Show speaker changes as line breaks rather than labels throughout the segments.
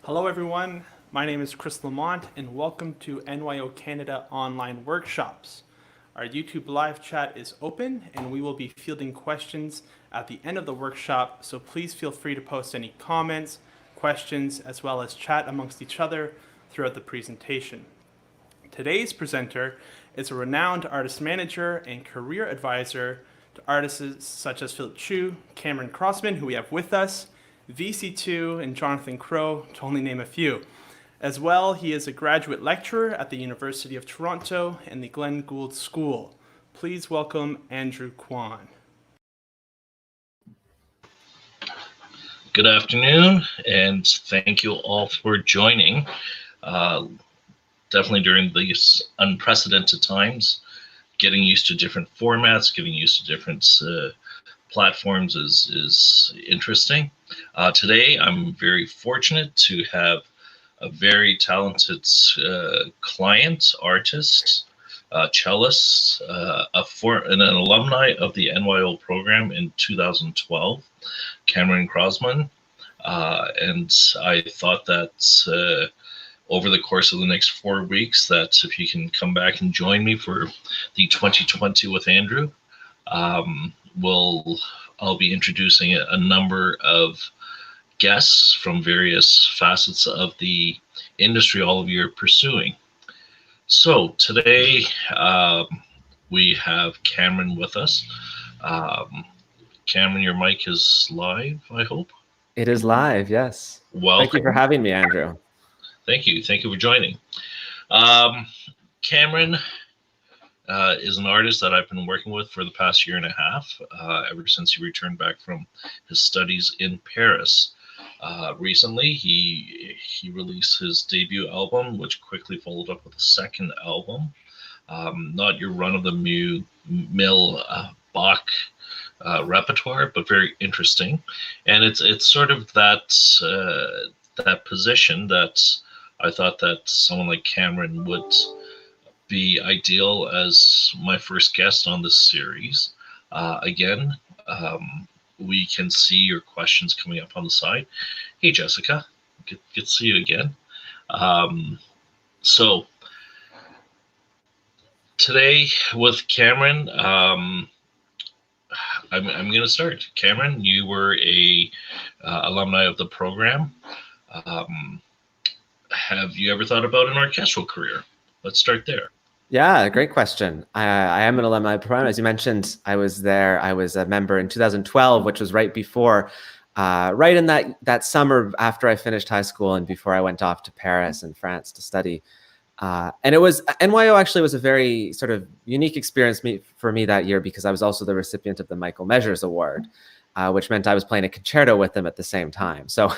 Hello, everyone. My name is Chris Lamont, and welcome to NYO Canada Online Workshops. Our YouTube live chat is open, and we will be fielding questions at the end of the workshop, so please feel free to post any comments, questions, as well as chat amongst each other throughout the presentation. Today's presenter is a renowned artist manager and career advisor to artists such as Philip Chu, Cameron Crossman, who we have with us, VC2, and Jonathan Crow, to only name a few. As well, he is a graduate lecturer at the University of Toronto and the Glenn Gould School. Please welcome Andrew Kwan.
Good afternoon, and thank you all for joining. Definitely during these unprecedented times, getting used to different formats, getting used to different platforms is interesting. Today, I'm very fortunate to have a very talented client, artist, cellist, an alumni of the NYO program in 2012, Cameron Crossman. And I thought that over the course of the next 4 weeks, that if you can come back and join me for the 2020 with Andrew, I'll be introducing a number of guests from various facets of the industry all of you are pursuing. So today we have Cameron with us. Cameron, your mic is live, I hope.
It is live, yes.
Welcome.
Thank you for having me, Andrew.
Thank you for joining. Cameron is an artist that I've been working with for the past year and a half, ever since he returned back from his studies in Paris. Recently, he released his debut album, which quickly followed up with a second album, not your run-of-the-mill Bach repertoire, but very interesting. And it's sort of that position that I thought that someone like Cameron would be ideal as my first guest on this series. Again, we can see your questions coming up on the side. Hey, Jessica, good to see you again. So today with Cameron, I'm going to start. Cameron, you were a alumni of the program. Have you ever thought about an orchestral career? Let's start there.
Yeah, great question. I am an alumni of the program. As you mentioned, I was there. I was a member in 2012, which was right before, right in that summer after I finished high school and before I went off to Paris and France to study. And it was, NYO actually was a very sort of unique experience for me that year because I was also the recipient of the Michael Measures Award, which meant I was playing a concerto with them at the same time. So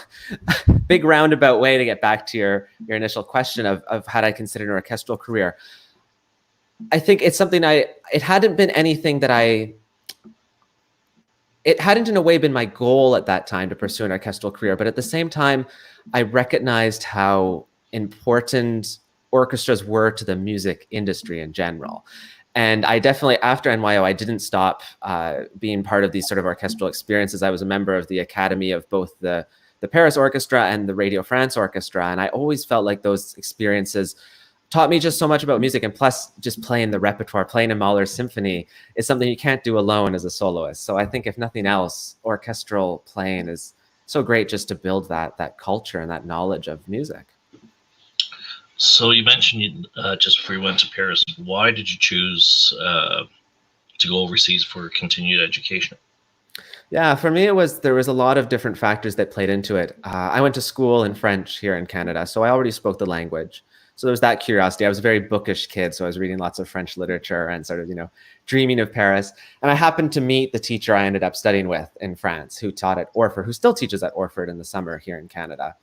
big roundabout way to get back to your initial question of had I considered an orchestral career. I think it's something it hadn't been anything that it hadn't in a way been my goal at that time to pursue an orchestral career. But at the same time, I recognized how important orchestras were to the music industry in general. And I definitely, after NYO, I didn't stop being part of these sort of orchestral experiences. I was a member of the Academy of both the Paris Orchestra and the Radio France Orchestra. And I always felt like those experiences taught me just so much about music. And plus, just playing the repertoire, playing a Mahler's symphony is something you can't do alone as a soloist. So I think if nothing else, orchestral playing is so great just to build that culture and that knowledge of music.
So you mentioned just before you went to Paris, why did you choose to go overseas for continued education?
Yeah, for me, there was a lot of different factors that played into it. I went to school in French here in Canada, so I already spoke the language. So there was that curiosity. I was a very bookish kid, so I was reading lots of French literature and sort of, dreaming of Paris. And I happened to meet the teacher I ended up studying with in France, who taught at Orford, who still teaches at Orford in the summer here in Canada.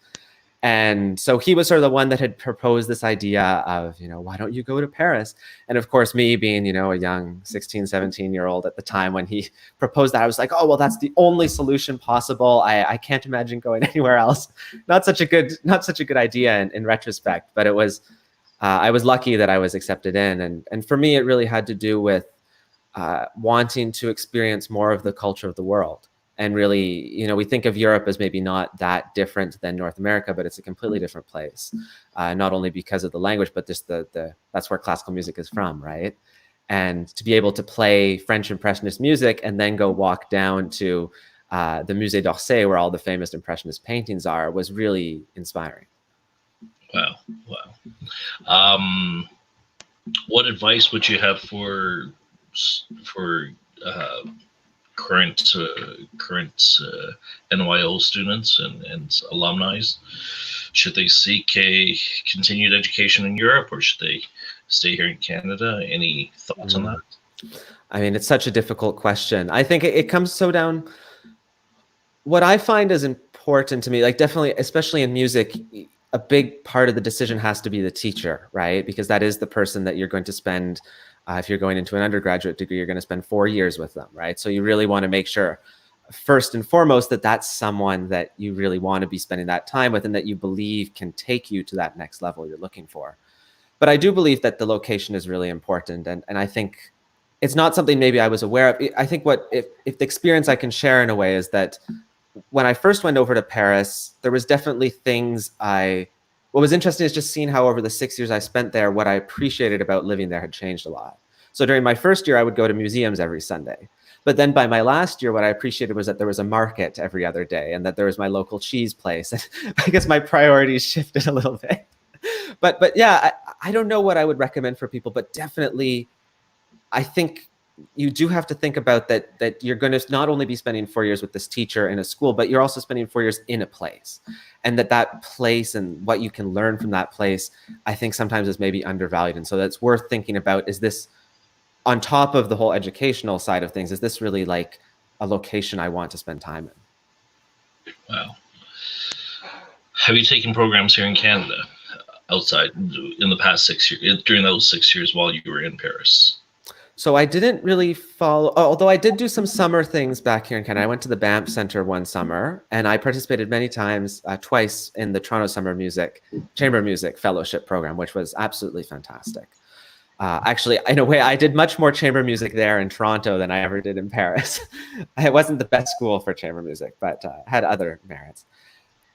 And so he was sort of the one that had proposed this idea of, why don't you go to Paris? And of course, me being, a young 16, 17-year-old at the time when he proposed that, I was like, oh, well, that's the only solution possible. I can't imagine going anywhere else. Not such a good idea in retrospect, but it was, I was lucky that I was accepted in. And for me, it really had to do with wanting to experience more of the culture of the world. And really, we think of Europe as maybe not that different than North America, but it's a completely different place. Not only because of the language, but just that's where classical music is from, right? And to be able to play French Impressionist music and then go walk down to the Musée d'Orsay, where all the famous Impressionist paintings are, was really inspiring.
Wow. What advice would you have for current NYO students and alumni? Should they seek a continued education in Europe, or should they stay here in Canada? Any thoughts on that?
I mean, it's such a difficult question. I think it comes so down. What I find is important to me, like definitely, especially in music, a big part of the decision has to be the teacher, right? Because that is the person that you're going to spend, if you're going into an undergraduate degree, you're going to spend 4 years with them, right? So you really want to make sure, first and foremost, that that's someone that you really want to be spending that time with and that you believe can take you to that next level you're looking for. But I do believe that the location is really important. And I think it's not something maybe I was aware of. I think if the experience I can share in a way is that when I first went over to Paris, there was definitely things what was interesting is just seeing how over the 6 years I spent there, what I appreciated about living there had changed a lot. So during my first year, I would go to museums every Sunday. But then by my last year, what I appreciated was that there was a market every other day and that there was my local cheese place. And I guess my priorities shifted a little bit. But yeah, I don't know what I would recommend for people, but definitely I think you do have to think about that you're going to not only be spending 4 years with this teacher in a school, but you're also spending 4 years in a place. And that place and what you can learn from that place, I think sometimes is maybe undervalued. And so that's worth thinking about. Is this, on top of the whole educational side of things, is this really like a location I want to spend time in?
Wow. Have you taken programs here in Canada outside in the past 6 years, during those 6 years while you were in Paris?
So I didn't really follow, although I did do some summer things back here in Canada. I went to the Banff Center one summer, and I participated many times, twice in the Toronto Chamber Music Fellowship Program, which was absolutely fantastic. Actually, in a way, I did much more chamber music there in Toronto than I ever did in Paris. It wasn't the best school for chamber music, but had other merits.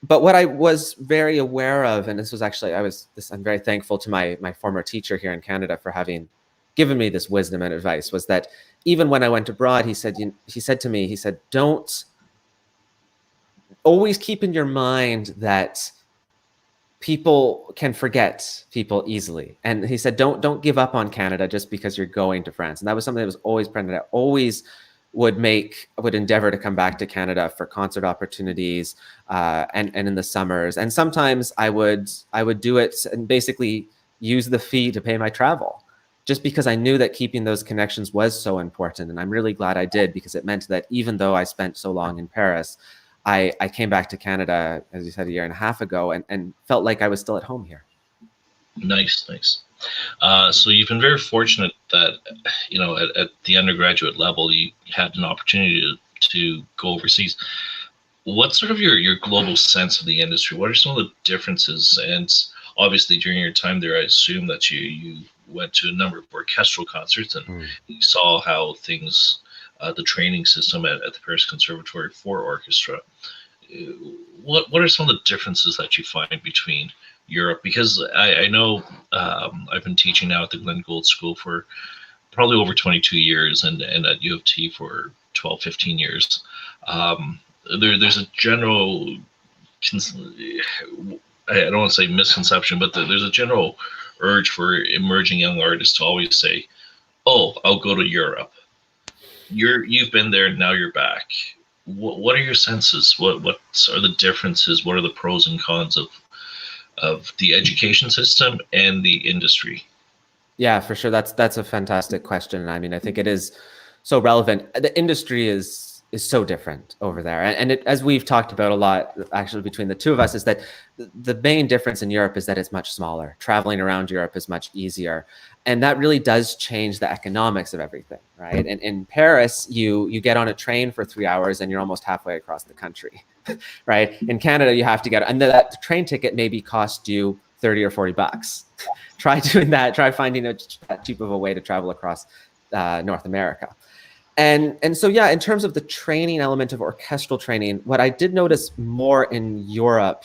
But what I was very aware of, and this was actually, I'm very thankful to my former teacher here in Canada for having given me this wisdom and advice, was that even when I went abroad, he said to me, don't always keep in your mind that people can forget people easily. And he said, don't give up on Canada just because you're going to France. And that was something that was always present. I always would endeavor to come back to Canada for concert opportunities and in the summers. And sometimes I would do it and basically use the fee to pay my travel, just because I knew that keeping those connections was so important. And I'm really glad I did, because it meant that even though I spent so long in Paris, I came back to Canada, as you said, 1.5 years ago, and felt like I was still at home here.
Nice. So you've been very fortunate that, at the undergraduate level, you had an opportunity to go overseas. What's sort of your global sense of the industry? What are some of the differences? And obviously during your time there, I assume that you went to a number of orchestral concerts and you saw how things, the training system at the Paris Conservatory for orchestra. What are some of the differences that you find between Europe? Because I know I've been teaching now at the Glenn Gould School for probably over 22 years and at U of T for 12, 15 years. There's a general, I don't want to say misconception, but there's a general urge for emerging young artists to always say, "Oh, I'll go to Europe." You've been there, now you're back. What are your senses? What are the differences? What are the pros and cons of the education system and the industry?
Yeah, for sure. That's a fantastic question. I mean, I think it is so relevant. The industry is so different over there. And as we've talked about a lot, actually, between the two of us, is that the main difference in Europe is that it's much smaller. Traveling around Europe is much easier. And that really does change the economics of everything, right? And in Paris, you get on a train for 3 hours and you're almost halfway across the country, right? In Canada, you have to and that train ticket maybe cost you 30 or 40 bucks. Try doing that. Try finding a cheap of a way to travel across North America. And so, yeah, in terms of the training element of orchestral training, what I did notice more in Europe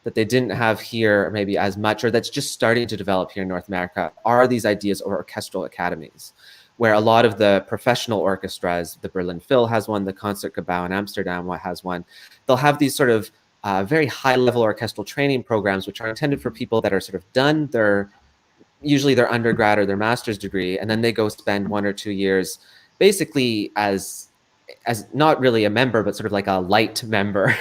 that they didn't have here maybe as much, or that's just starting to develop here in North America, are these ideas of orchestral academies, where a lot of the professional orchestras, the Berlin Phil has one, the Concertgebouw in Amsterdam has one, they'll have these sort of very high-level orchestral training programs, which are intended for people that are sort of done usually their undergrad or their master's degree, and then they go spend 1 or 2 years basically as not really a member, but sort of like a light member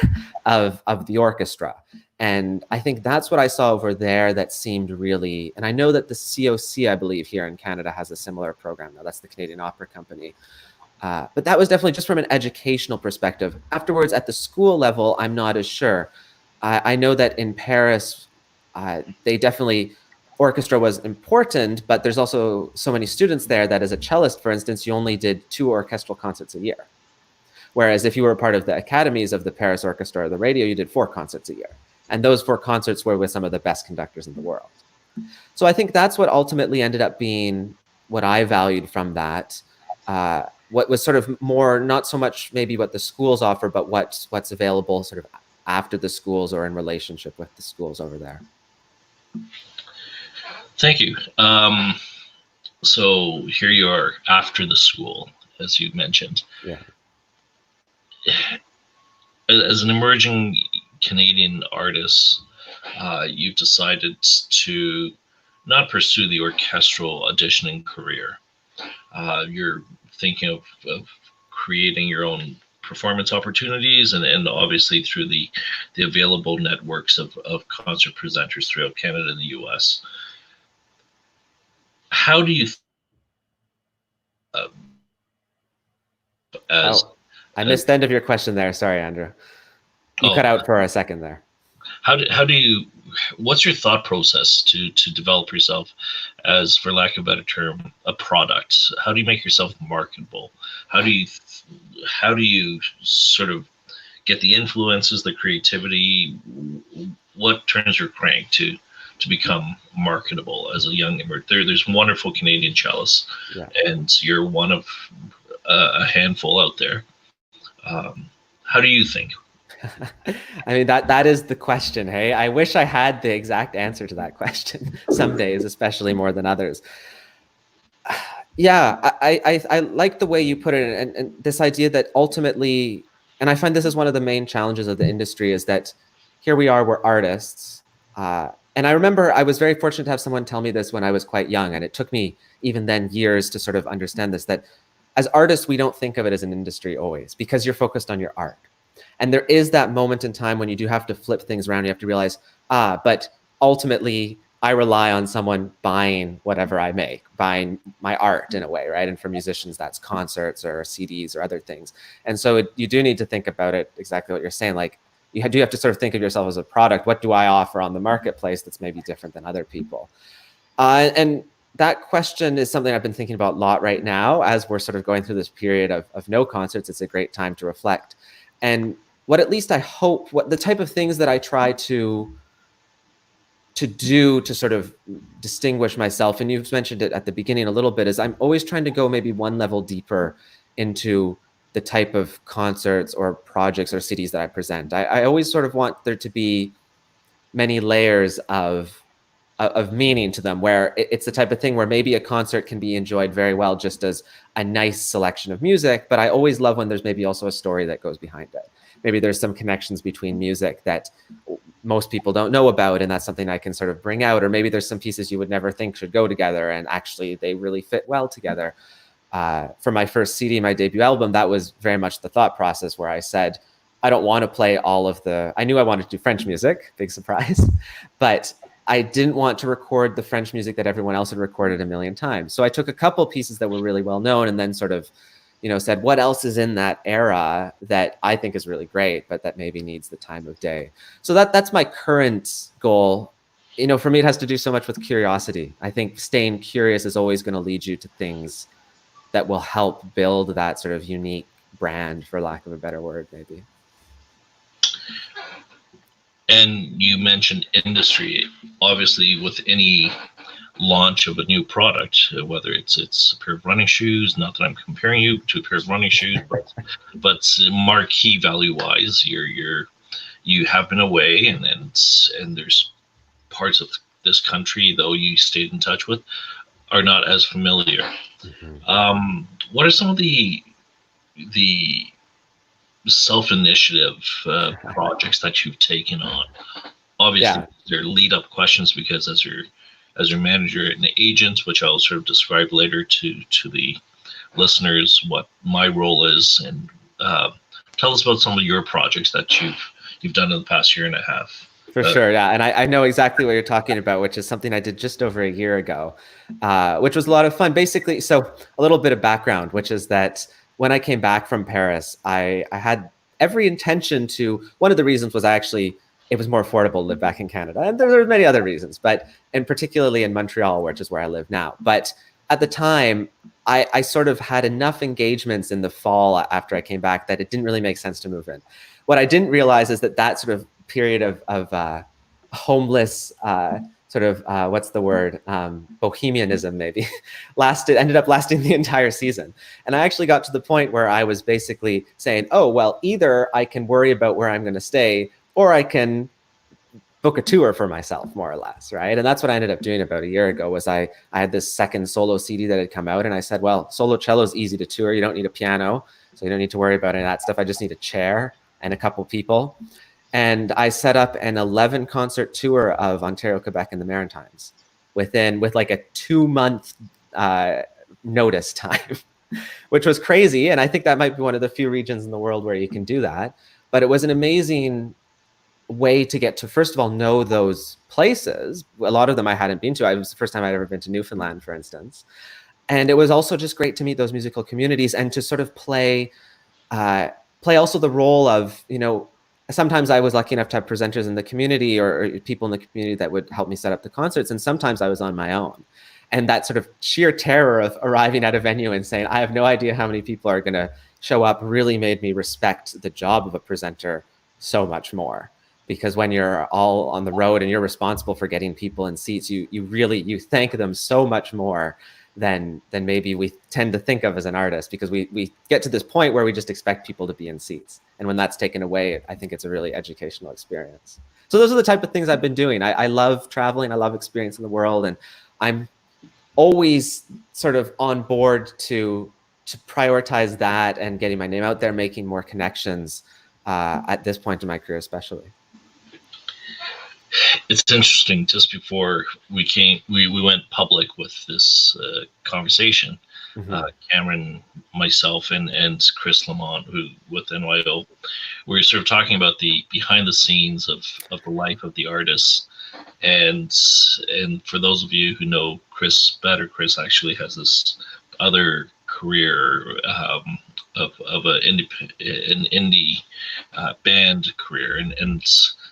of the orchestra. And I think that's what I saw over there that seemed really, and I know that the COC, I believe, here in Canada has a similar program now. That's the Canadian Opera Company. But that was definitely just from an educational perspective. Afterwards, at the school level, I'm not as sure. I know that in Paris, they definitely, orchestra was important, but there's also so many students there that as a cellist, for instance, you only did 2 orchestral concerts a year. Whereas if you were part of the academies of the Paris Orchestra or the radio, you did 4 concerts a year. And those 4 concerts were with some of the best conductors in the world. So I think that's what ultimately ended up being what I valued from that. What was sort of more, not so much maybe what the schools offer, but what's available sort of after the schools or in relationship with the schools over there.
Thank you. So here you are after the school, as you mentioned.
Yeah.
As an emerging Canadian artist, you've decided to not pursue the orchestral auditioning career. You're thinking of creating your own performance opportunities, and obviously through the available networks of concert presenters throughout Canada and the US. How do you
I missed the end of your question there. Sorry, Andrew. You cut out for a second there.
How do you, what's your thought process to develop yourself as, for lack of a better term, a product? How do you make yourself marketable? How do you sort of get the influences, the creativity? What turns your crank to become marketable as a young emerging? There's wonderful Canadian cellists, yeah, and you're one of a handful out there. How do you think?
I mean, that is the question, hey? I wish I had the exact answer to that question some days, especially more than others. Yeah, I like the way you put it, and this idea that ultimately, and I find this is one of the main challenges of the industry, is that here we are, we're artists. And I remember I was very fortunate to have someone tell me this when I was quite young, and it took me even then years to sort of understand this, that as artists, we don't think of it as an industry always, because you're focused on your art. And there is that moment in time when you do have to flip things around. You have to realize, but ultimately, I rely on someone buying whatever I make, buying my art in a way, right? And for musicians, that's concerts or CDs or other things. And so you do need to think about it exactly what you're saying. Like, you do have to sort of think of yourself as a product. What do I offer on the marketplace that's maybe different than other people? And that question is something I've been thinking about a lot right now as we're sort of going through this period of no concerts. It's a great time to reflect. And what at least I hope, what the type of things that I try to do to sort of distinguish myself, and you've mentioned it at the beginning a little bit, is I'm always trying to go maybe one level deeper into the type of concerts or projects or CDs that I present. I always sort of want there to be many layers of meaning to them, where it's the type of thing where maybe a concert can be enjoyed very well just as a nice selection of music, but I always love when there's maybe also a story that goes behind it. Maybe there's some connections between music that most people don't know about, and that's something I can sort of bring out. Or maybe there's some pieces you would never think should go together, and actually they really fit well together. For my first CD, my debut album, that was very much the thought process, where I said, I don't want to play all of I knew I wanted to do French music, big surprise, but I didn't want to record the French music that everyone else had recorded a million times. So I took a couple pieces that were really well known, and then sort of, said, what else is in that era that I think is really great, but that maybe needs the time of day? So that's my current goal. For me, it has to do so much with curiosity. I think staying curious is always going to lead you to things that will help build that sort of unique brand, for lack of a better word, maybe.
And you mentioned industry. Obviously, with any launch of a new product, whether it's a pair of running shoes. Not that I'm comparing you to a pair of running shoes, but marquee value wise, you have been away, and there's parts of this country, though you stayed in touch with, are not as familiar. What are some of the self-initiative projects that you've taken on? Obviously, they're lead-up questions because as your manager and agent, which I'll sort of describe later to the listeners what my role is, and tell us about some of your projects that you've done in the past year and a half.
For sure, yeah. And I know exactly what you're talking about, which is something I did just over a year ago, which was a lot of fun. Basically, so a little bit of background, which is that when I came back from Paris, I had every intention to, one of the reasons was it was more affordable to live back in Canada. And there were many other reasons, and particularly in Montreal, which is where I live now. But at the time, I sort of had enough engagements in the fall after I came back that it didn't really make sense to move in. What I didn't realize is that sort of period of homeless what's the word, bohemianism maybe, ended up lasting the entire season. And I actually got to the point where I was basically saying, oh, well, either I can worry about where I'm going to stay, or I can book a tour for myself, more or less, right? And that's what I ended up doing about a year ago. Was I had this second solo CD that had come out, and I said, well, solo cello is easy to tour. You don't need a piano, so you don't need to worry about any of that stuff. I just need a chair and a couple people. And I set up an 11 concert tour of Ontario, Quebec, and the Maritimes with like a 2-month notice time, which was crazy. And I think that might be one of the few regions in the world where you can do that. But it was an amazing way to get to, first of all, know those places. A lot of them I hadn't been to. It was the first time I'd ever been to Newfoundland, for instance. And it was also just great to meet those musical communities and to sort of play also the role of, sometimes I was lucky enough to have presenters in the community or people in the community that would help me set up the concerts. And sometimes I was on my own. And that sort of sheer terror of arriving at a venue and saying, I have no idea how many people are going to show up, really made me respect the job of a presenter so much more. Because when you're all on the road and you're responsible for getting people in seats, you thank them so much more than maybe we tend to think of as an artist, because we get to this point where we just expect people to be in seats. And when that's taken away, I think it's a really educational experience. So those are the type of things I've been doing. I love traveling. I love experiencing the world. And I'm always sort of on board to prioritize that and getting my name out there, making more connections at this point in my career, especially.
It's interesting. Just before we went public with this conversation, Cameron, myself, and Chris Lamont, who with NYO, we were sort of talking about the behind the scenes of the life of the artists. And for those of you who know Chris better, Chris actually has this other career of an indie band career, and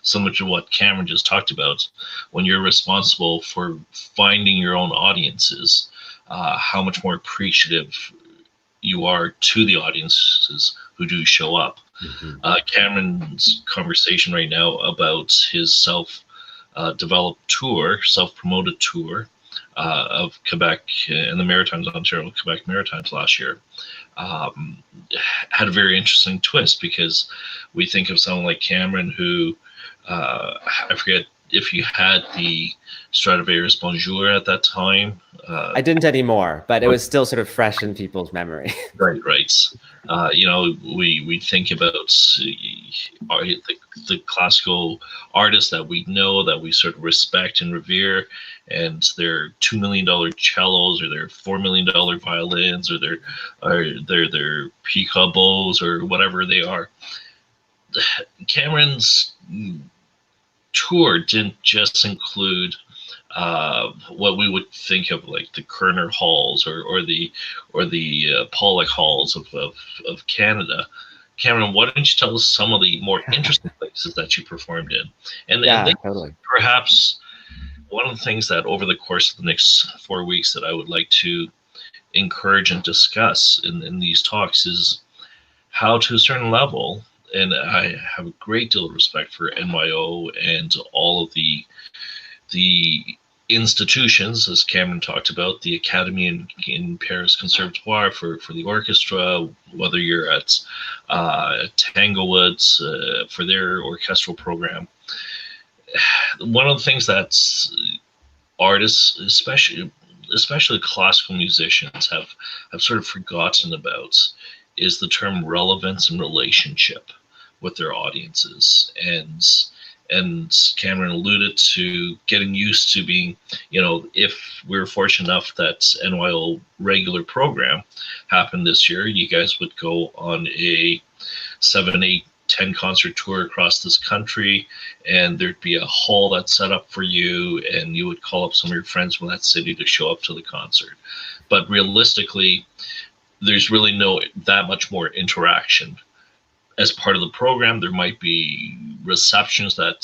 so much of what Cameron just talked about, when you're responsible for finding your own audiences, how much more appreciative you are to the audiences who do show up. Cameron's conversation right now about his self-developed tour, self-promoted tour of Quebec and the Maritimes, Ontario, Quebec Maritimes last year, had a very interesting twist, because we think of someone like Cameron who, I forget if you had the Stradivarius Bonjour at that time.
I didn't anymore, but it was still sort of fresh in people's memory.
Right. We think about the classical artists that we know, that we sort of respect and revere, and their $2 million cellos, or their $4 million violins, or their Picot bows, or whatever they are. Cameron's tour didn't just include what we would think of like the Kerner Halls or the Pollock Halls of Canada. Cameron, why don't you tell us some of the more interesting places that you performed in? And
Totally.
Perhaps one of the things that over the course of the next 4 weeks that I would like to encourage and discuss in these talks is how, to a certain level, and I have a great deal of respect for NYO and all of the institutions, as Cameron talked about, the Academy in Paris Conservatoire for the orchestra, whether you're at Tanglewood's for their orchestral program. One of the things that artists, especially classical musicians, have sort of forgotten about is the term relevance and relationship with their audiences. And Cameron alluded to getting used to being, if we're fortunate enough that NYO regular program happened this year, you guys would go on a 7, 8, 10 concert tour across this country, and there'd be a hall that's set up for you, and you would call up some of your friends from that city to show up to the concert. But realistically, there's really no that much more interaction. As part of the program, there might be receptions that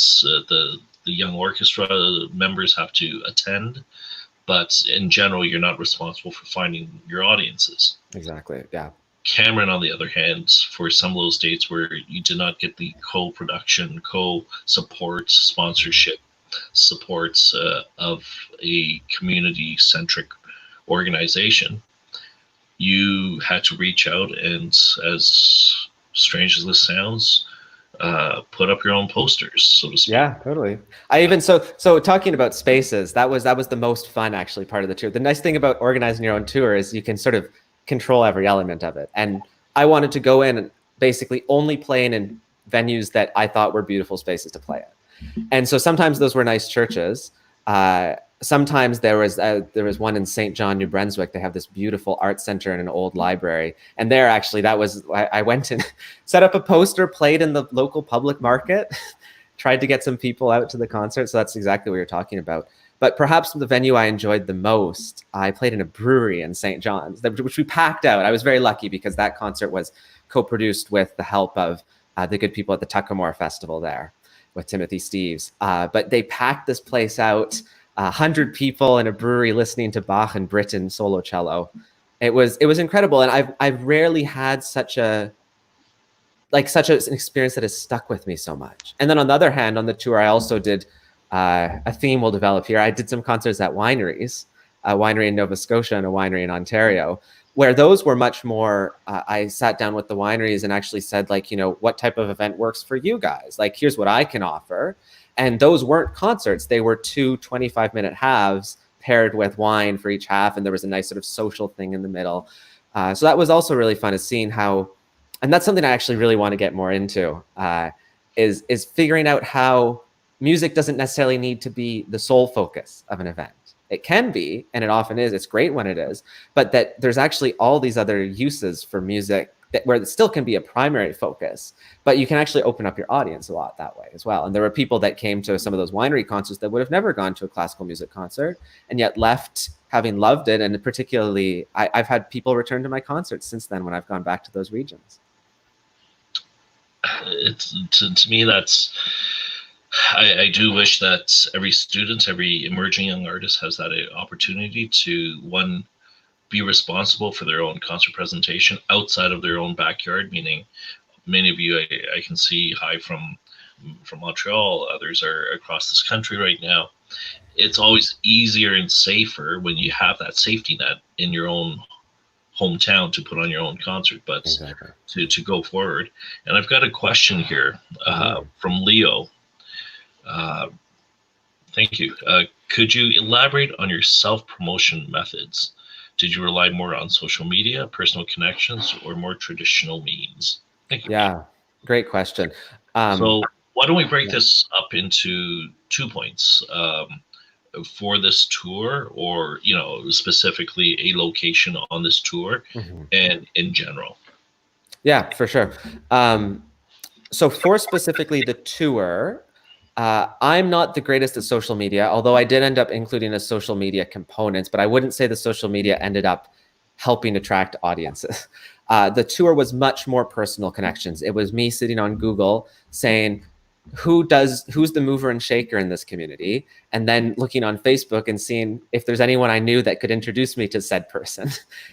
the young orchestra members have to attend, but in general, you're not responsible for finding your audiences.
Exactly. Yeah.
Cameron, on the other hand, for some of those dates where you did not get the co-production, co-support, sponsorship supports of a community-centric organization, you had to reach out and, as strange as this sounds, put up your own posters, so to speak.
Yeah, totally. I even so talking about spaces, that was the most fun actually part of the tour. The nice thing about organizing your own tour is you can sort of control every element of it. And I wanted to go in and basically only play in venues that I thought were beautiful spaces to play in. And so sometimes those were nice churches. Sometimes there was one in St. John, New Brunswick. They have this beautiful art center and an old library. And there actually, I went and set up a poster, played in the local public market, tried to get some people out to the concert. So that's exactly what you're talking about. But perhaps the venue I enjoyed the most, I played in a brewery in St. John's, which we packed out. I was very lucky because that concert was co-produced with the help of the good people at the Tuckamore Festival there with Timothy Steeves. But they packed this place out, 100 people in a brewery listening to Bach and Britten solo cello. It was incredible. And I've rarely had such an experience that has stuck with me so much. And then on the other hand, on the tour, I also did a theme we'll develop here. I did some concerts at wineries, a winery in Nova Scotia and a winery in Ontario, where those were much more, I sat down with the wineries and actually said, what type of event works for you guys? Like, here's what I can offer. And those weren't concerts. They were 2 25-minute halves paired with wine for each half. And there was a nice sort of social thing in the middle. So that was also really fun, is seeing how, and that's something I actually really want to get more into, is figuring out how music doesn't necessarily need to be the sole focus of an event. It can be, and it often is. It's great when it is, but that there's actually all these other uses for music where it still can be a primary focus, but you can actually open up your audience a lot that way as well. And there were people that came to some of those winery concerts that would have never gone to a classical music concert and yet left having loved it. And particularly, I've had people return to my concerts since then when I've gone back to those regions.
It's to me, that's, I do wish that every student, every emerging young artist has that opportunity to, one, be responsible for their own concert presentation outside of their own backyard, meaning many of you I can see hi from Montreal, others are across this country right now. It's always easier and safer when you have that safety net in your own hometown to put on your own concert, but exactly. to go forward. And I've got a question here from Leo. Thank you. Could you elaborate on your self-promotion methods? Did you rely more on social media, personal connections, or more traditional means? Thank you.
Yeah, great question.
So why don't we break this up into 2 points? For this tour, or specifically a location on this tour, and in general.
Yeah, for sure. So for specifically the tour, I'm not the greatest at social media, although I did end up including a social media component, but I wouldn't say the social media ended up helping attract audiences. The tour was much more personal connections. It was me sitting on Google saying, who's the mover and shaker in this community? And then looking on Facebook and seeing if there's anyone I knew that could introduce me to said person.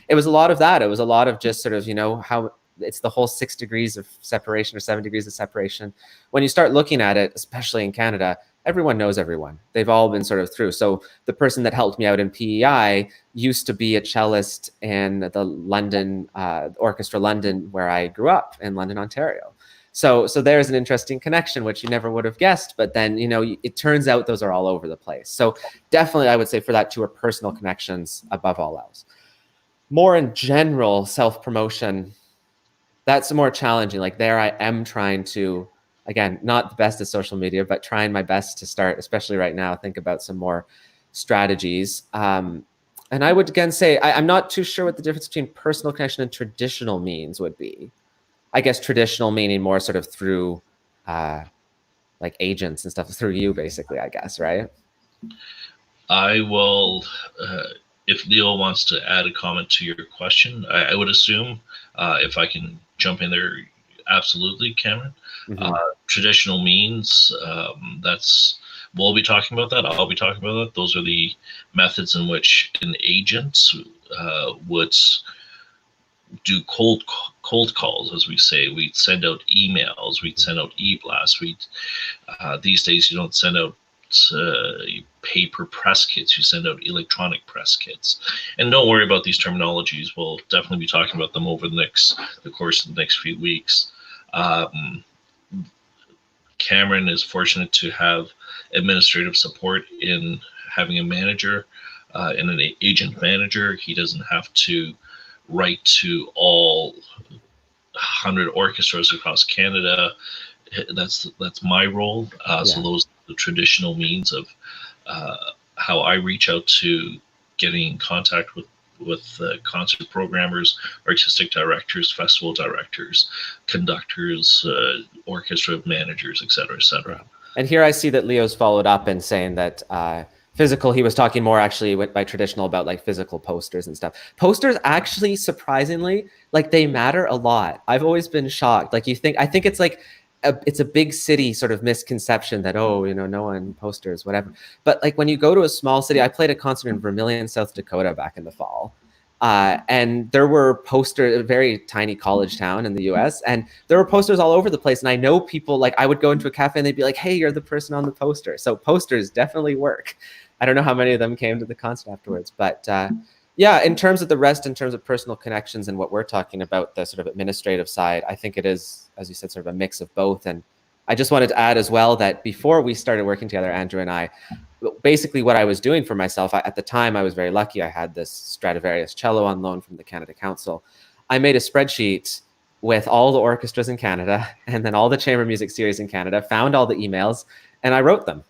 It was a lot of that. It was a lot of just sort of, how it's the whole 6 degrees of separation or 7 degrees of separation. When you start looking at it, especially in Canada, everyone knows everyone. They've all been sort of through. So the person that helped me out in PEI used to be a cellist in the London Orchestra London, where I grew up in London, Ontario. So there's an interesting connection, which you never would have guessed. But then, it turns out those are all over the place. So definitely, I would say for that, two are personal connections above all else. More in general, self-promotion, that's more challenging. Like there I am trying to, again, not the best at social media, but trying my best to start, especially right now, think about some more strategies. And I would again say, I'm not too sure what the difference between personal connection and traditional means would be. I guess traditional meaning more sort of through like agents and stuff, through you basically, I guess, right?
I will, if Leo wants to add a comment to your question, I would assume, if I can jump in there, absolutely, Cameron.
Mm-hmm.
Traditional means, we'll be talking about that. I'll be talking about that. Those are the methods in which an agent would do cold calls, as we say. We'd send out emails. We'd send out e-blasts. These days you don't send out paper press kits. You send out electronic press kits. And don't worry about these terminologies. We'll definitely be talking about them over the course of the next few weeks. Cameron is fortunate to have administrative support in having a manager and an agent manager. He doesn't have to write to all 100 orchestras across Canada. That's my role. So those are the traditional means of how I reach out to getting in contact with concert programmers, artistic directors, festival directors, conductors, orchestra managers, et cetera, et cetera.
And here I see that Leo's followed up in saying that physical, he was talking more actually by traditional about like physical posters and stuff. Posters actually, surprisingly, like they matter a lot. I've always been shocked. Like I think it's like, it's a big city sort of misconception that, no one posters, whatever. But like when you go to a small city, I played a concert in Vermilion, South Dakota back in the fall. And there were posters, a very tiny college town in the US, and there were posters all over the place. And I know people, like I would go into a cafe and they'd be like, hey, you're the person on the poster. So posters definitely work. I don't know how many of them came to the concert afterwards, but yeah, in terms of the rest, in terms of personal connections and what we're talking about, the sort of administrative side, I think it is, as you said, sort of a mix of both. And I just wanted to add as well that before we started working together, Andrew and I, basically what I was doing for myself, at the time I was very lucky. I had this Stradivarius cello on loan from the Canada Council. I made a spreadsheet with all the orchestras in Canada and then all the chamber music series in Canada, found all the emails, and I wrote them.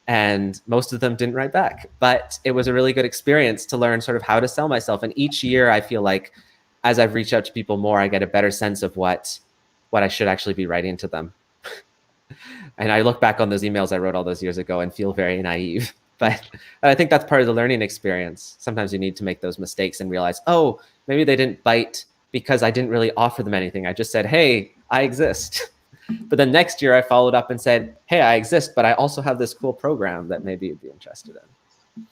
And most of them didn't write back, but it was a really good experience to learn sort of how to sell myself. And each year I feel like as I've reached out to people more, I get a better sense of what I should actually be writing to them. And I look back on those emails I wrote all those years ago and feel very naive, but I think that's part of the learning experience. Sometimes you need to make those mistakes and realize, oh, maybe they didn't bite because I didn't really offer them anything. I just said, hey, I exist. But then next year I followed up and said, hey, I exist, but I also have this cool program that maybe you'd be interested in.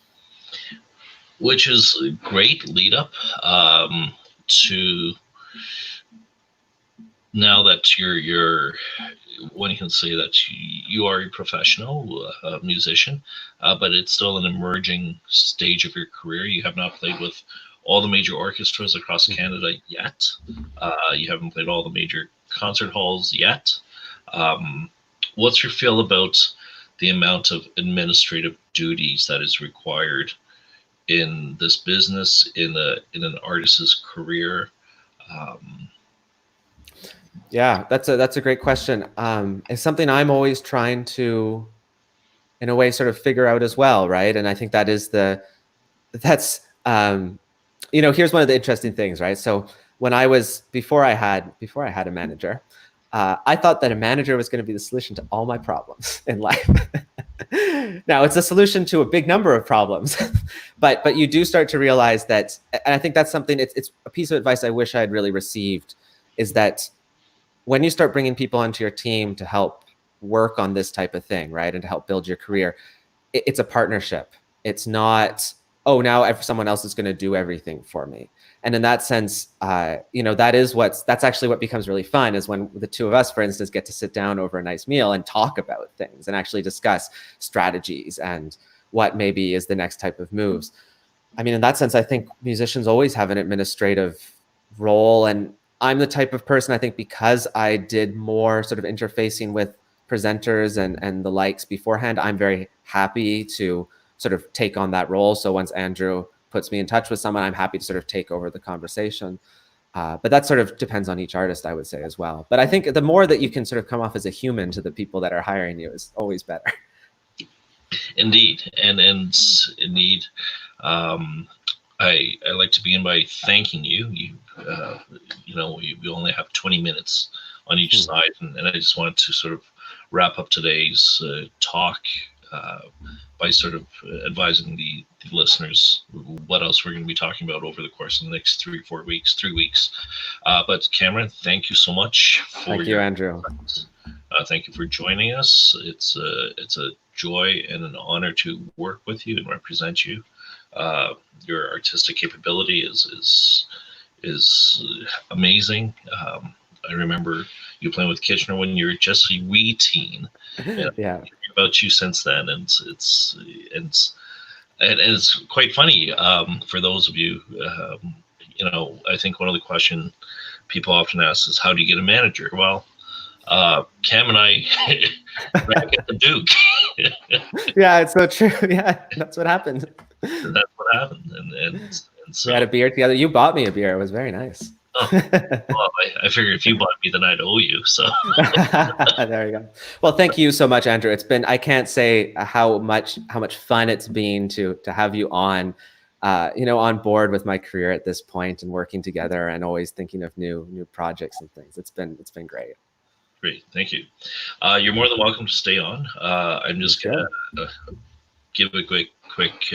Which is a great lead up to now that you're one can say that you are a professional musician, but it's still an emerging stage of your career. You have not played with all the major orchestras across Canada yet. You haven't played all the major concert halls yet. What's your feel about the amount of administrative duties that is required in this business, in an artist's career?
Yeah, that's a great question. It's something I'm always trying to, in a way, sort of figure out as well, right? And I think that is here's one of the interesting things, right? So when before I had a manager, I thought that a manager was going to be the solution to all my problems in life. Now it's a solution to a big number of problems, but you do start to realize that, and I think that's something, it's a piece of advice I wish I had really received, is that when you start bringing people onto your team to help work on this type of thing, right, and to help build your career, it's a partnership. It's not, oh, now someone else is going to do everything for me. And in that sense, that's actually what becomes really fun, is when the two of us, for instance, get to sit down over a nice meal and talk about things and actually discuss strategies and what maybe is the next type of moves. I mean, in that sense, I think musicians always have an administrative role. And I'm the type of person, I think, because I did more sort of interfacing with presenters and the likes beforehand, I'm very happy to sort of take on that role. So once Andrew puts me in touch with someone, I'm happy to sort of take over the conversation. But that sort of depends on each artist, I would say, as well. But I think the more that you can sort of come off as a human to the people that are hiring you is always better.
Indeed, and indeed, I like to begin by thanking you. We only have 20 minutes on each side, and I just wanted to sort of wrap up today's talk by sort of advising the listeners what else we're going to be talking about over the course of the next 3 weeks. But Cameron, thank you so much.
Thank you, Andrew.
Thank you for joining us. It's a joy and an honor to work with you and represent you. Your artistic capability is amazing. I remember you playing with Kitchener when you were just a wee teen.
Yeah.
About you since then, and it's quite funny for those of you. I think one of the questions people often ask is, how do you get a manager? Well, Cam and I back at the Duke.
Yeah, it's so true. Yeah, that's what happened.
That's what happened, and so
we had a beer together. You bought me a beer. It was very nice.
Oh, well, I figured if you bought me, then I'd owe you. So
there you go. Well, thank you so much, Andrew. I can't say how much fun it's been to have you on, on board with my career at this point and working together and always thinking of new projects and things. It's been great.
Great, thank you. You're more than welcome to stay on. I'm just gonna give a quick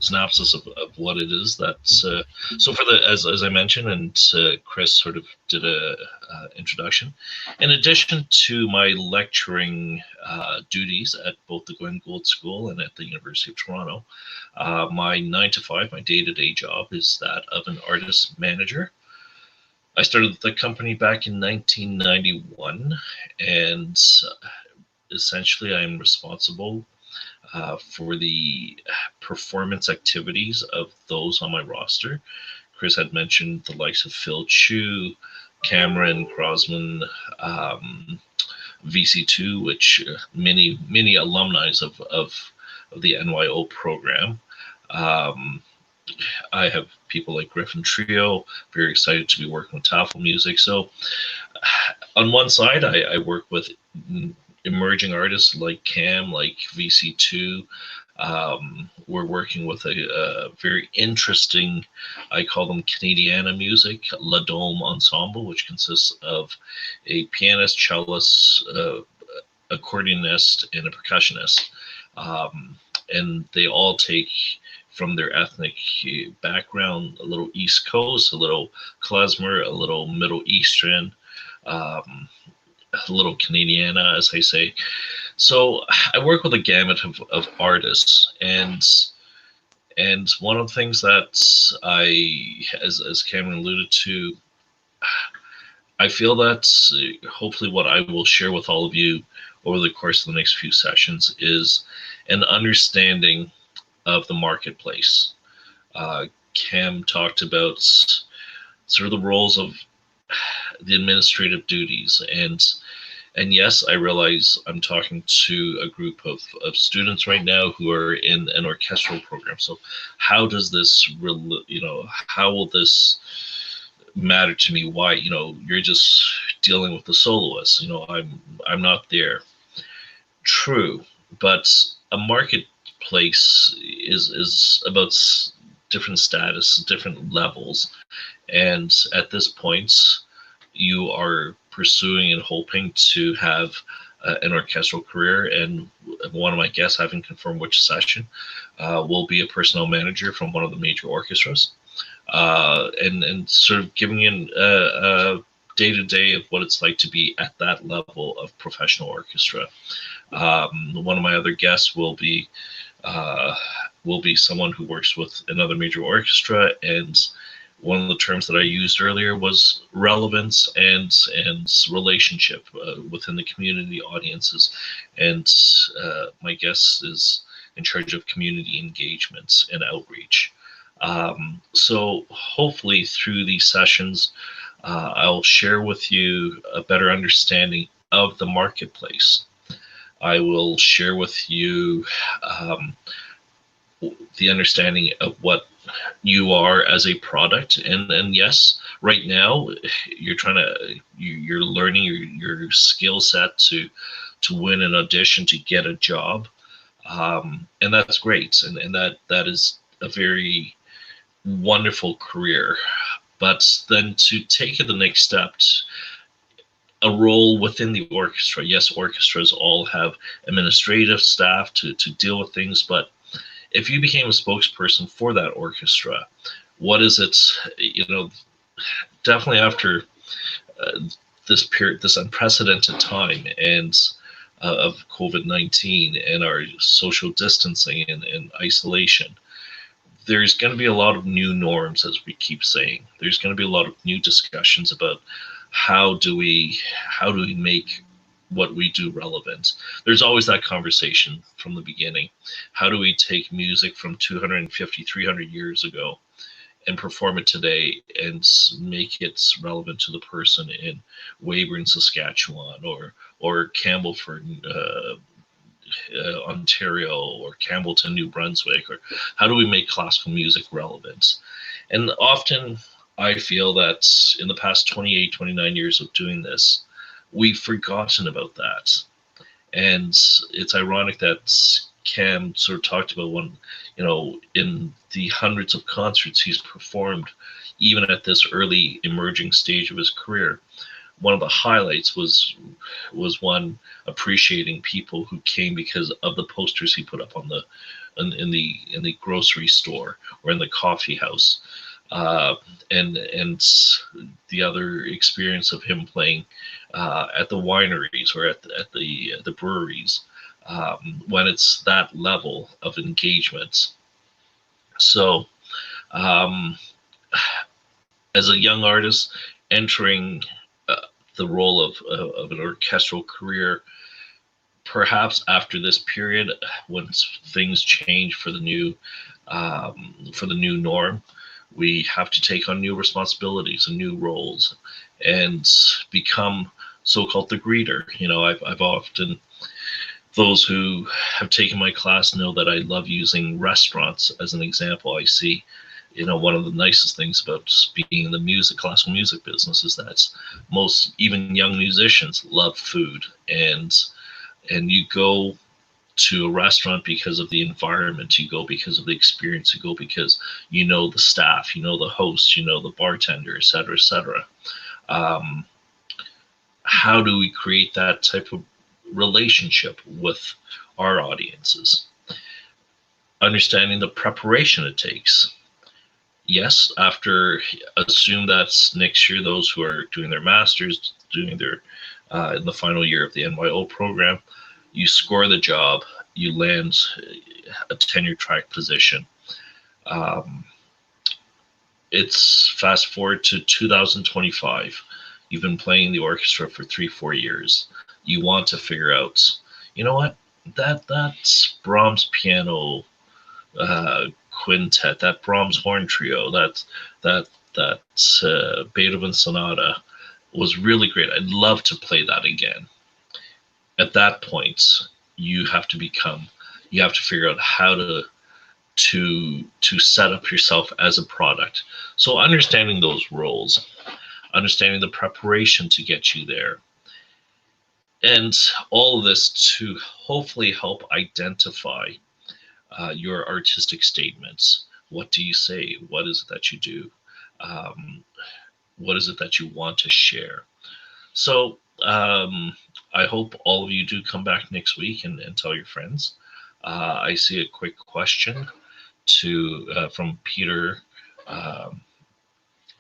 synopsis of what it is that's so for as I mentioned, and Chris sort of did a introduction. In addition to my lecturing duties at both the Gwen Gould School and at the University of Toronto, my 9 to 5, my day-to-day job is that of an artist manager. I started the company back in 1991, and essentially I'm responsible for the performance activities of those on my roster. Chris had mentioned the likes of Phil Chu, Cameron, Crosman, VC2, which many alumni of the NYO program. I have people like Griffin Trio, very excited to be working with Tafel Music. So on one side, I work with emerging artists like Cam, like VC2. We're working with a very interesting, I call them Canadiana music, La Dome Ensemble, which consists of a pianist, cellist, accordionist, and a percussionist. And they all take from their ethnic background, a little East Coast, a little klezmer, a little Middle Eastern, a little Canadiana, as I say. So I work with a gamut of artists, and one of the things that as Cameron alluded to, I feel that hopefully what I will share with all of you over the course of the next few sessions is an understanding of the marketplace. Cam talked about sort of the roles of the administrative duties, and yes, I realize I'm talking to a group of students right now who are in an orchestral program. So how does this, how will this matter to me? Why, you're just dealing with the soloist. I'm not there. True, but a marketplace is about different status, different levels, and at this point, you are pursuing and hoping to have an orchestral career. And one of my guests, having confirmed which session, will be a personnel manager from one of the major orchestras, and sort of giving in a day-to-day of what it's like to be at that level of professional orchestra. One of my other guests will be will be someone who works with another major orchestra, and one of the terms that I used earlier was relevance and relationship within the community audiences. And my guest is in charge of community engagements and outreach. So hopefully through these sessions, I'll share with you a better understanding of the marketplace. I will share with you the understanding of what you are as a product, and yes, right now you're learning your skill set to win an audition, to get a job, and that's great, and that is a very wonderful career. But then to take it the next step, a role within the orchestra. Yes, orchestras all have administrative staff to deal with things, but if you became a spokesperson for that orchestra, what is it, definitely after this period, this unprecedented time and of COVID-19 and our social distancing and isolation, there's going to be a lot of new norms, as we keep saying. There's going to be a lot of new discussions about how do we make what we do relevant. There's always that conversation from the beginning. How do we take music from 250, 300 years ago and perform it today and make it relevant to the person in Weyburn, Saskatchewan, or Campbellford, Ontario, or Campbellton, New Brunswick? Or how do we make classical music relevant? And often I feel that in the past 28, 29 years of doing this, we've forgotten about that. And it's ironic that Cam sort of talked about when, in the hundreds of concerts he's performed, even at this early emerging stage of his career, one of the highlights was one appreciating people who came because of the posters he put up on in the grocery store or in the coffee house. And the other experience of him playing at the wineries or at the breweries, when it's that level of engagement. So, as a young artist entering the role of an orchestral career, perhaps after this period, when things change for the new norm, we have to take on new responsibilities and new roles and become so-called the greeter. I've often, those who have taken my class know that I love using restaurants as an example. I see, one of the nicest things about being in the classical music business is that most, even young musicians, love food, and you go to a restaurant because of the environment, you go because of the experience, you go because the staff, the host, the bartender, et cetera, et cetera. How do we create that type of relationship with our audiences? Understanding the preparation it takes. Yes, assume that's next year, those who are doing their masters, doing their in the final year of the NYO program, you score the job, you land a tenure track position. It's fast forward to 2025. You've been playing the orchestra for 3-4 years. You want to figure out, what, that's Brahms piano quintet, that Brahms horn trio, that Beethoven sonata was really great. I'd love to play that again. At that point, you have to figure out how to set up yourself as a product. So understanding those roles, understanding the preparation to get you there, and all of this to hopefully help identify your artistic statements. What do you say? What is it that you do? What is it that you want to share? So I hope all of you do come back next week and tell your friends. I see a quick question from Peter.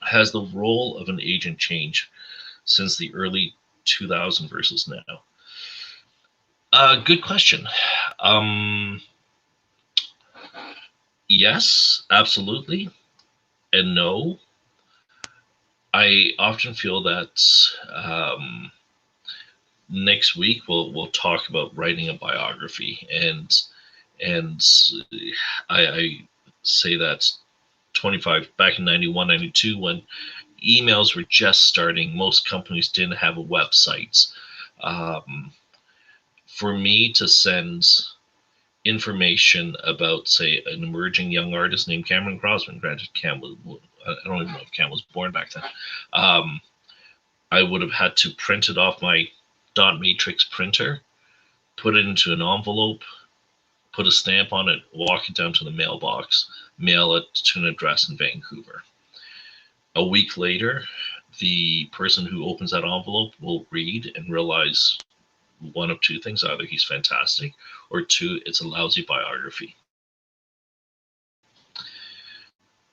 Has the role of an agent changed since the early 2000s versus now? Good question. Yes, absolutely, and no. I often feel that next week we'll talk about writing a biography, and I say that 25 back in 91, 92, when emails were just starting, most companies didn't have a website. Um, for me to send information about, say, an emerging young artist named Cameron Crosman. Granted, Cam was, I don't even know if Cam was born back then. Um, I would have had to print it off my dot matrix printer, put it into an envelope, put a stamp on it, walk it down to the mailbox, mail it to an address in Vancouver. A week later, the person who opens that envelope will read and realize one of two things: either he's fantastic, or two, it's a lousy biography.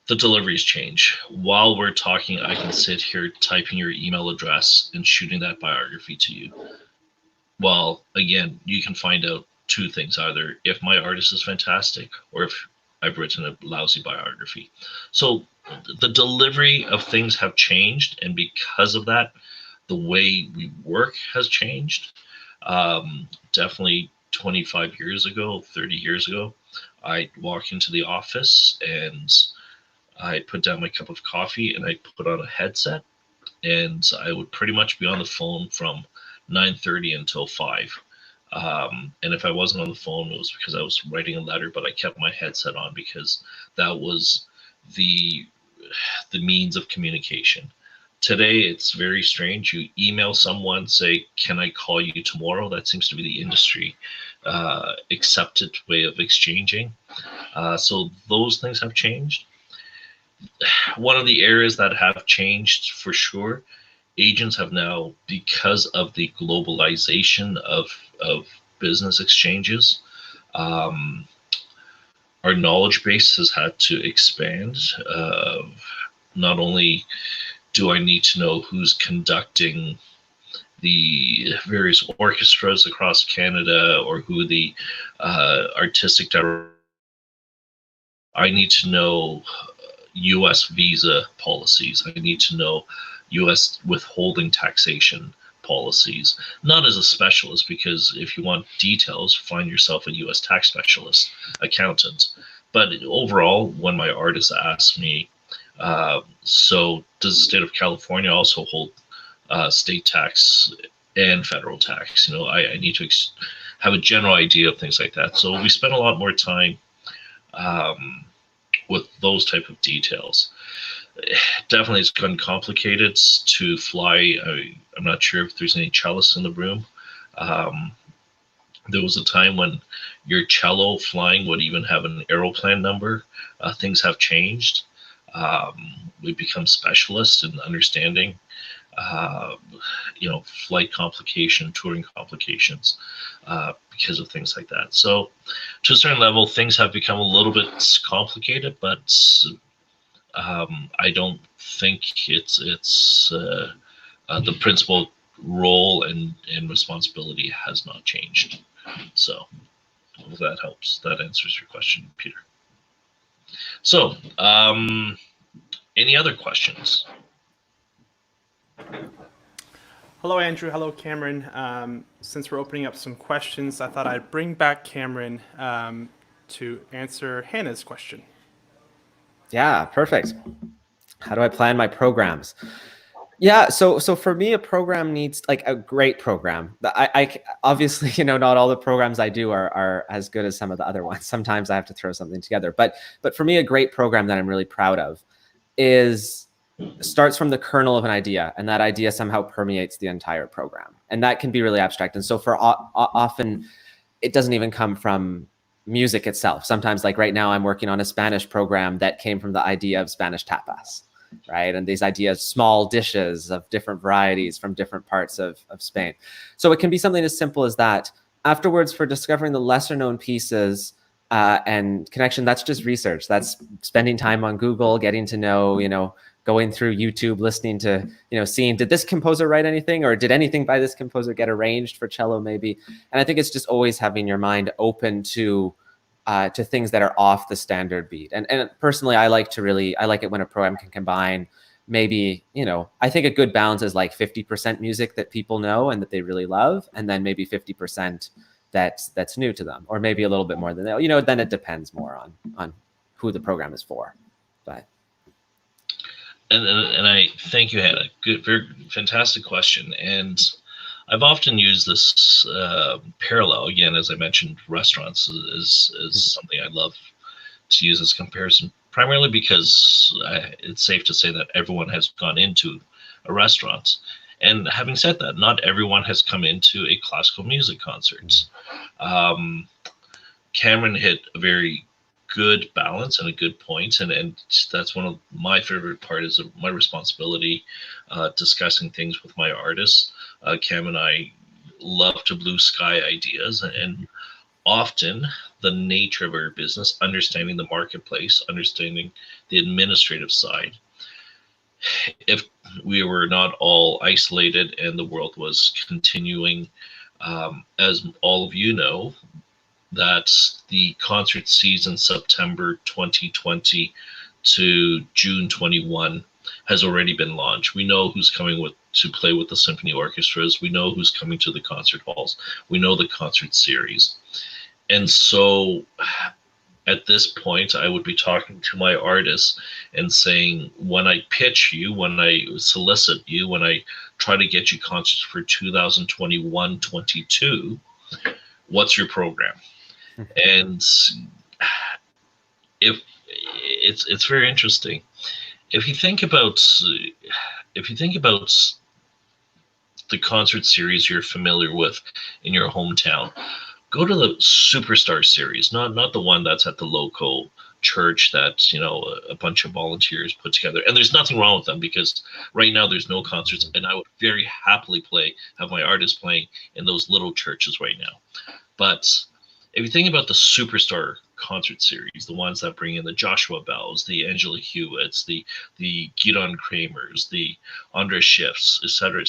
The deliveries change. While we're talking, I can sit here typing your email address and shooting that biography to you. Well, again, you can find out two things: either if my artist is fantastic, or if I've written a lousy biography. So the delivery of things have changed, and because of that, the way we work has changed. Definitely 25 years ago, 30 years ago, I'd walk into the office and I put down my cup of coffee and I put on a headset, and I would pretty much be on the phone from 9:30 until 5. And if I wasn't on the phone, it was because I was writing a letter, but I kept my headset on because that was the means of communication. Today, it's very strange. You email someone, say, "Can I call you tomorrow?" That seems to be the industry accepted way of exchanging. So those things have changed. One of the areas that have changed for sure, agents have now, because of the globalization of business exchanges, um, our knowledge base has had to expand. Not only do I need to know who's conducting the various orchestras across Canada, or who the artistic director, I need to know US visa policies. I need to know US withholding taxation policies, not as a specialist, because if you want details, find yourself a US tax specialist, accountant. But overall, when my artist asks me, so does the state of California also hold state tax and federal tax? I need to have a general idea of things like that. So we spend a lot more time with those type of details. Definitely, it's gotten complicated to fly. I'm not sure if there's any cellists in the room. There was a time when your cello flying would even have an aeroplan number. Things have changed. We've become specialists in understanding, flight complication, touring complications, because of things like that. So to a certain level, things have become a little bit complicated, but I don't think it's the principal role and responsibility has not changed. So if that helps, that answers your question, Peter. So any other questions?
Hello, Andrew. Hello, Cameron. Since we're opening up some questions, I thought I'd bring back Cameron to answer Hannah's question.
Yeah, perfect. How do I plan my programs? Yeah, so for me, a program needs like a great program. I obviously, not all the programs I do are as good as some of the other ones. Sometimes I have to throw something together. But for me, a great program that I'm really proud of starts from the kernel of an idea, and that idea somehow permeates the entire program. And that can be really abstract. And so for often, it doesn't even come from music itself. Sometimes, like right now, I'm working on a Spanish program that came from the idea of Spanish tapas. Right. And these ideas, small dishes of different varieties from different parts of Spain. So it can be something as simple as that. Afterwards, for discovering the lesser known pieces and connection, that's just research. That's spending time on Google, getting to know, going through YouTube, listening to, seeing, did this composer write anything, or did anything by this composer get arranged for cello maybe? And I think it's just always having your mind open to to things that are off the standard beat. And personally, I like it when a program can combine maybe, I think a good balance is like 50% music that people know and that they really love, and then maybe 50% that's new to them, or maybe a little bit more than that. Then it depends more on who the program is for. But
and I thank you, Hannah. Good, very fantastic question. And I've often used this parallel, again, as I mentioned, restaurants is something I love to use as comparison, primarily because it's safe to say that everyone has gone into a restaurant. And having said that, not everyone has come into a classical music concert. Cameron hit a very good balance and a good point, and that's one of my favorite parts of my responsibility, discussing things with my artists. Cam and I love to blue sky ideas, and often the nature of our business, understanding the marketplace, understanding the administrative side. If we were not all isolated and the world was continuing, as all of you know, that the concert season September 2020 to June 21 has already been launched. We know who's coming to play with the symphony orchestras. We know who's coming to the concert halls. We know the concert series. And so at this point, I would be talking to my artists and saying, when I pitch you, when I solicit you, when I try to get you concerts for 2021-22, what's your program? And if it's very interesting, if you think about the concert series you're familiar with in your hometown, go to the Superstar series, not the one that's at the local church that a bunch of volunteers put together. And there's nothing wrong with them, because right now there's no concerts, and I would very happily have my artists playing in those little churches right now. But if you think about the Superstar concert series, the ones that bring in the Joshua Bells, the Angela Hewitts, the Gidon Kramers, the Andre Schiffs, etc.,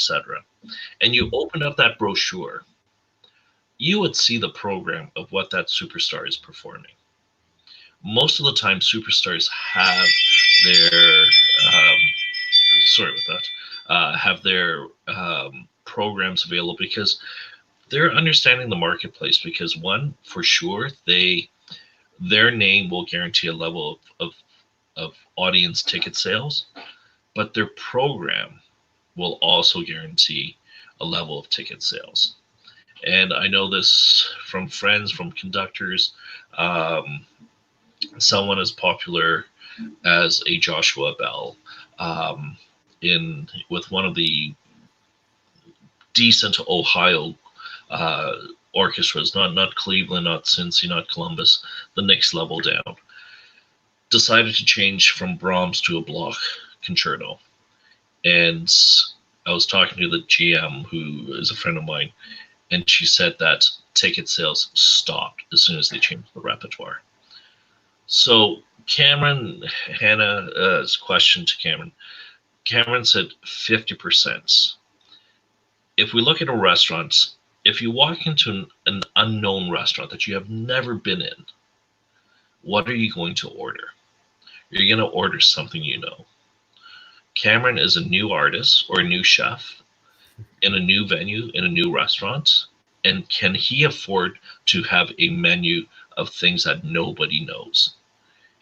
and you open up that brochure, you would see the program of what that superstar is performing. Most of the time, superstars have their programs available because they're understanding the marketplace. Because one, for sure, their name will guarantee a level of audience ticket sales, but their program will also guarantee a level of ticket sales. And I know this from friends, from conductors. Someone as popular as a Joshua Bell, with one of the decent Ohio orchestras, not Cleveland, not Cincy, not Columbus, the next level down, decided to change from Brahms to a Bloch concerto. And I was talking to the GM, who is a friend of mine, and she said that ticket sales stopped as soon as they changed the repertoire. So Cameron, Hannah's question to Cameron said 50%. If we look at a restaurant, if you walk into an unknown restaurant that you have never been in, what are you going to order? You're going to order something you know. Cameron is a new artist or a new chef in a new venue, in a new restaurant, and can he afford to have a menu of things that nobody knows?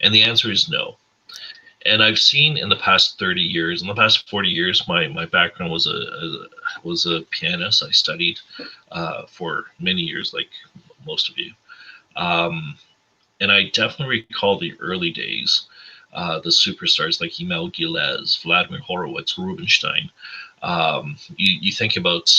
And the answer is no. And I've seen in the past 30 years, in the past 40 years, my background was a pianist. I studied for many years, like most of you. And I definitely recall the early days, the superstars like Emil Gilles, Vladimir Horowitz, Rubinstein. You think about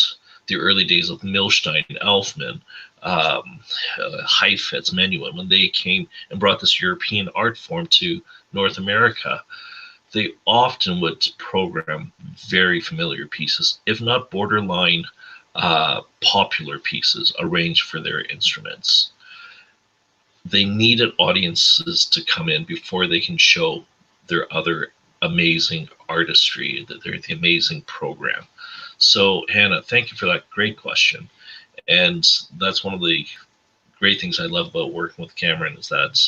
the early days of Milstein, Elfman, Heifetz, Menuhin, when they came and brought this European art form to North America. They often would program very familiar pieces, if not borderline popular pieces, arranged for their instruments. They needed audiences to come in before they can show their other amazing artistry, the amazing program. So Hannah, thank you for that great question. And that's one of the great things I love about working with Cameron is that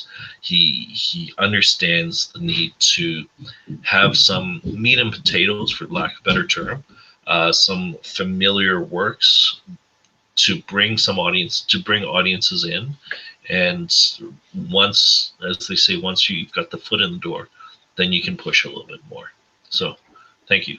he understands the need to have some meat and potatoes, for lack of a better term, some familiar works to bring audiences in. And once, as they say, once you've got the foot in the door, then you can push a little bit more. So thank you.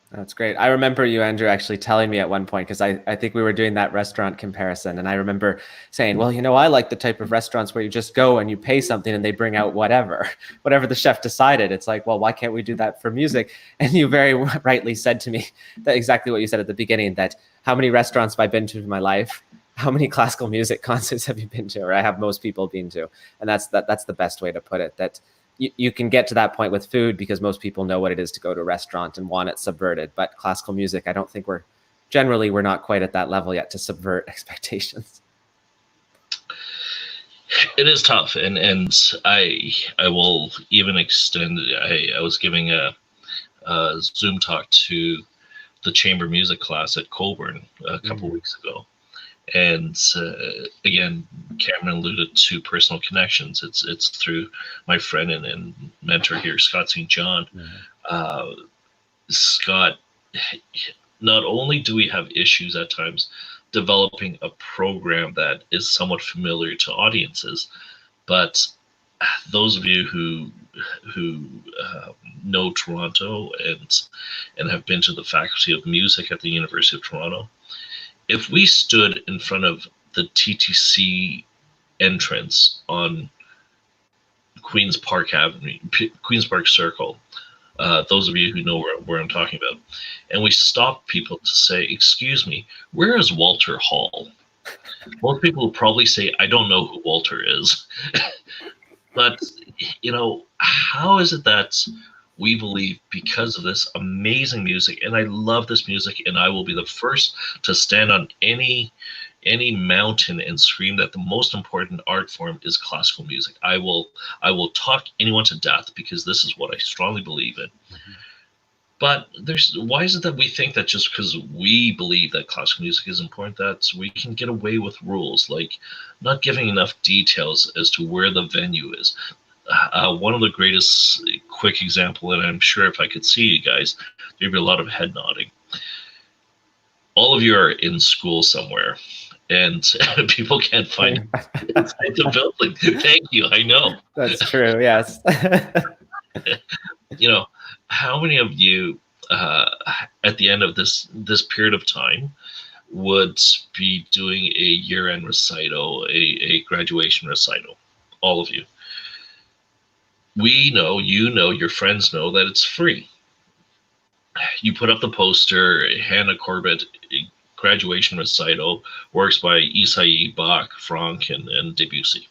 That's great. I remember you, Andrew, actually telling me at one point, because I think we were doing that restaurant comparison. And I remember saying, well, you know, I like the type of restaurants where you just go and you pay something and they bring out whatever the chef decided. It's like, well, why can't we do that for music? And you very rightly said to me that exactly what you said at the beginning, that how many restaurants have I been to in my life? How many classical music concerts have you been to? Or I have most people been to. And that's the best way to put it, that you can get to that point with food because most people know what it is to go to a restaurant and want it subverted. But classical music, I don't think we're not quite at that level yet to subvert expectations.
It is tough, and I will even extend. I was giving a Zoom talk to the chamber music class at Colburn a couple weeks ago. And again, Cameron alluded to personal connections. It's through my friend and mentor here, Scott St. John. Scott, not only do we have issues at times developing a program that is somewhat familiar to audiences, but those of you who know Toronto and have been to the Faculty of Music at the University of Toronto, if we stood in front of the TTC entrance on Queen's Park Avenue, Queen's Park Circle, those of you who know where I'm talking about, and we stop people to say, excuse me, where is Walter Hall? Most people will probably say, I don't know who Walter is. But, you know, how is it that we believe, because of this amazing music, and I love this music, and I will be the first to stand on any mountain and scream that the most important art form is classical music. I will talk anyone to death because this is what I strongly believe in. But why is it that we think that just because we believe that classical music is important, that we can get away with rules like not giving enough details as to where the venue is? One of the greatest quick example, and I'm sure if I could see you guys, there'd be a lot of head nodding. All of you are in school somewhere, and people can't find inside the building. Thank you. I know.
That's true. Yes.
You know, how many of you at the end of this period of time would be doing a year-end recital, a graduation recital? All of you. We know, you know, your friends know that it's free. You put up the poster, Hannah Corbett, graduation recital, works by Isai, Bach, Franck, and Debussy.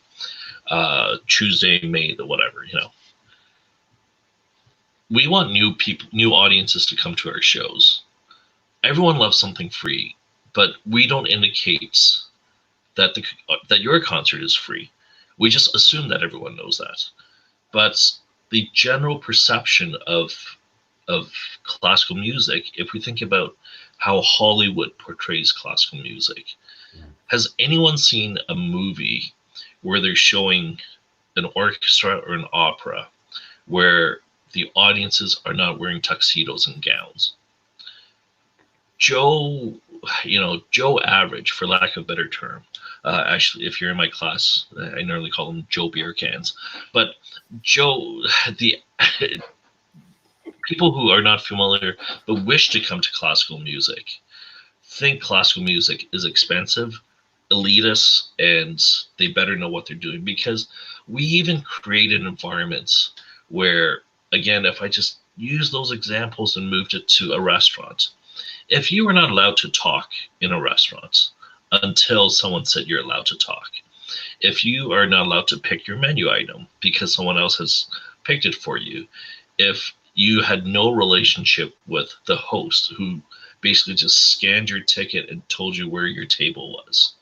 Tuesday, May, the whatever, you know. We want new people, new audiences to come to our shows. Everyone loves something free, but we don't indicate that that your concert is free. We just assume that everyone knows that. But the general perception of classical music, if we think about how Hollywood portrays classical music, has anyone seen a movie where they're showing an orchestra or an opera where the audiences are not wearing tuxedos and gowns? Joe Average, for lack of a better term, actually, if you're in my class, I normally call them Joe Beer Cans, but Joe, the people who are not familiar but wish to come to classical music think classical music is expensive, elitist, and they better know what they're doing, because we even created environments where, again, if I just use those examples and moved it to a restaurant, if you are not allowed to talk in a restaurant until someone said you're allowed to talk, if you are not allowed to pick your menu item because someone else has picked it for you, if you had no relationship with the host who basically just scanned your ticket and told you where your table was,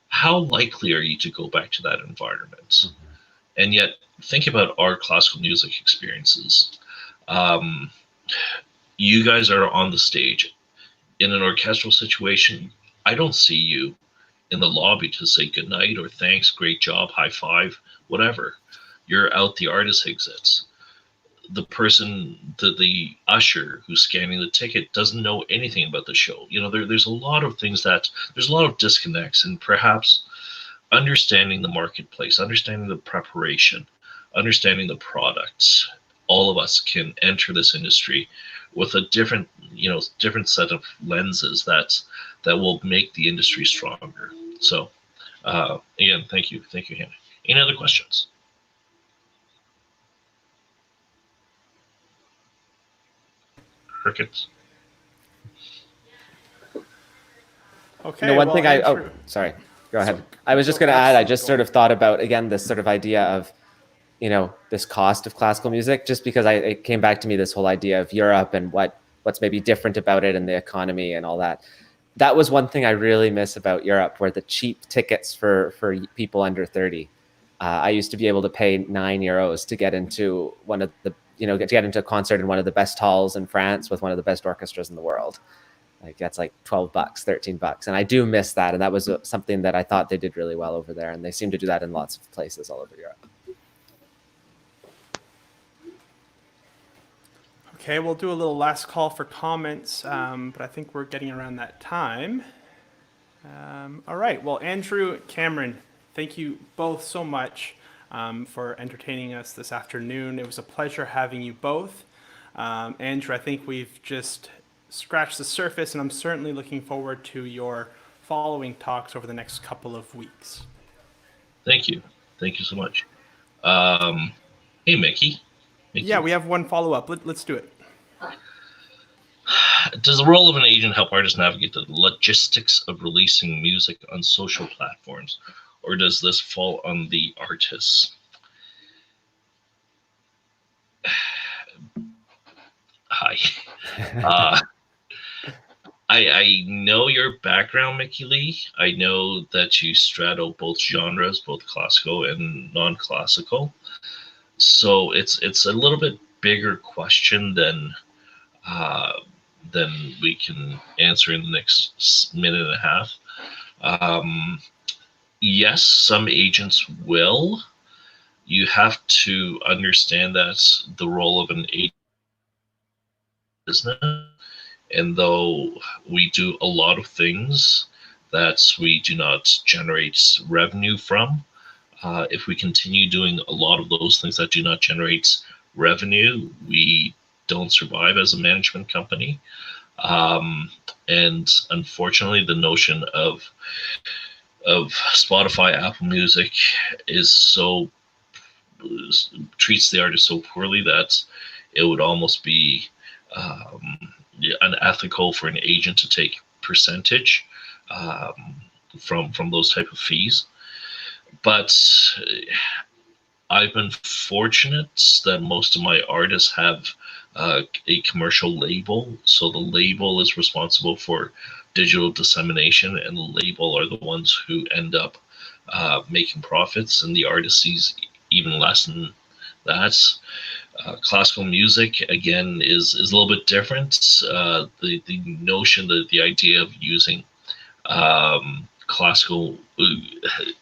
how likely are you to go back to that environment? Mm-hmm. And yet, think about our classical music experiences. You guys are on the stage in an orchestral situation. I don't see you in the lobby to say good night or thanks, great job, high five, whatever. You're out the artist exits. The person, the usher who's scanning the ticket doesn't know anything about the show. There's a lot of things there's a lot of disconnects, and perhaps understanding the marketplace, understanding the preparation, understanding the products. All of us can enter this industry with a different set of lenses that will make the industry stronger. So, again, thank you, Hannah. Any other questions? Crickets.
Okay.
One
well,
thing
Andrew,
sorry, go ahead. I was just going to add, I just sort of thought about, again, this sort of idea of, this cost of classical music, just because it came back to me, this whole idea of Europe and what's maybe different about it and the economy and all that. That was one thing I really miss about Europe, where the cheap tickets for people under 30. I used to be able to pay €9 to get into one of the, get into a concert in one of the best halls in France with one of the best orchestras in the world. Like that's like $12, $13. And I do miss that. And that was something that I thought they did really well over there. And they seem to do that in lots of places all over Europe.
Okay, we'll do a little last call for comments, but I think we're getting around that time. All right, well, Andrew, Cameron, thank you both so much for entertaining us this afternoon. It was a pleasure having you both. Andrew, I think we've just scratched the surface, and I'm certainly looking forward to your following talks over the next couple of weeks.
Thank you. Thank you so much. Hey, Mickey.
Yeah, we have one follow-up. Let's do it.
Does the role of an agent help artists navigate the logistics of releasing music on social platforms, or does this fall on the artists? Hi. I know your background, Mickey Lee. I know that you straddle both genres, both classical and non-classical. So it's a little bit bigger question than we can answer in the next minute and a half. Yes, some agents will. You have to understand that the role of an agent business, and though we do a lot of things that we do not generate revenue from, if we continue doing a lot of those things that do not generate revenue, we don't survive as a management company. And unfortunately, the notion of Spotify, Apple Music treats the artist so poorly that it would almost be unethical for an agent to take percentage from those type of fees. But I've been fortunate that most of my artists have a commercial label. So the label is responsible for digital dissemination, and the label are the ones who end up making profits, and the artist sees even less than that. Classical music, again, is a little bit different. The notion, the idea of using classical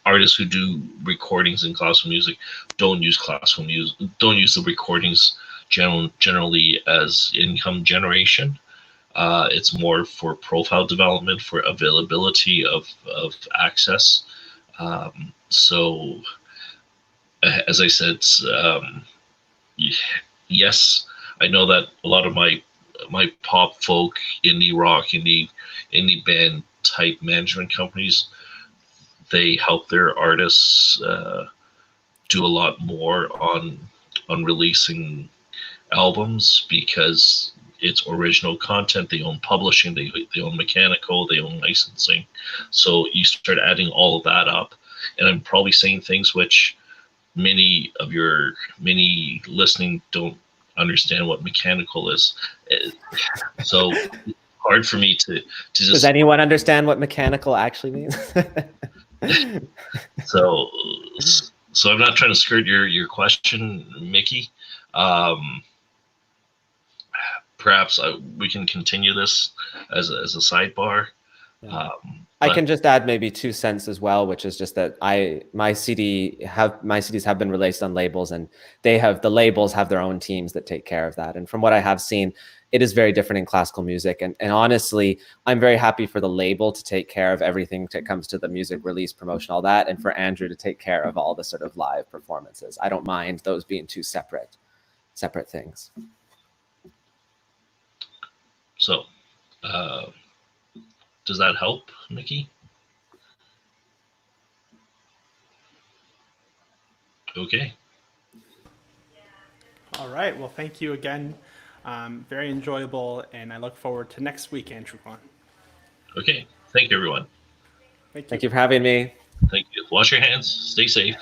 artists who do recordings in classical music don't use the recordings generally as income generation. It's more for profile development, for availability of access. So as I said, yes, I know that a lot of my pop folk, indie rock, indie band type management companies, they help their artists do a lot more on releasing albums because it's original content. They own publishing, they own mechanical, they own licensing. So you start adding all of that up, and I'm probably saying things which many listening don't understand what mechanical is. So hard for me to just.
Does anyone understand what mechanical actually means?
So I'm not trying to skirt your question, Mickey. Perhaps we can continue this as a sidebar.
Yeah. I can just add maybe 2 cents as well, which is just that my CDs have been released on labels, and the labels have their own teams that take care of that. And from what I have seen, it is very different in classical music. And honestly, I'm very happy for the label to take care of everything that comes to the music release, promotion, all that, and for Andrew to take care of all the sort of live performances. I don't mind those being 2 separate things.
So, does that help, Nikki? Okay.
All right. Well, thank you again. Very enjoyable, and I look forward to next week, Andrew Kwan.
Okay. Thank you, everyone.
Thank you.
Thank you for having me.
Thank you. Wash your hands. Stay safe.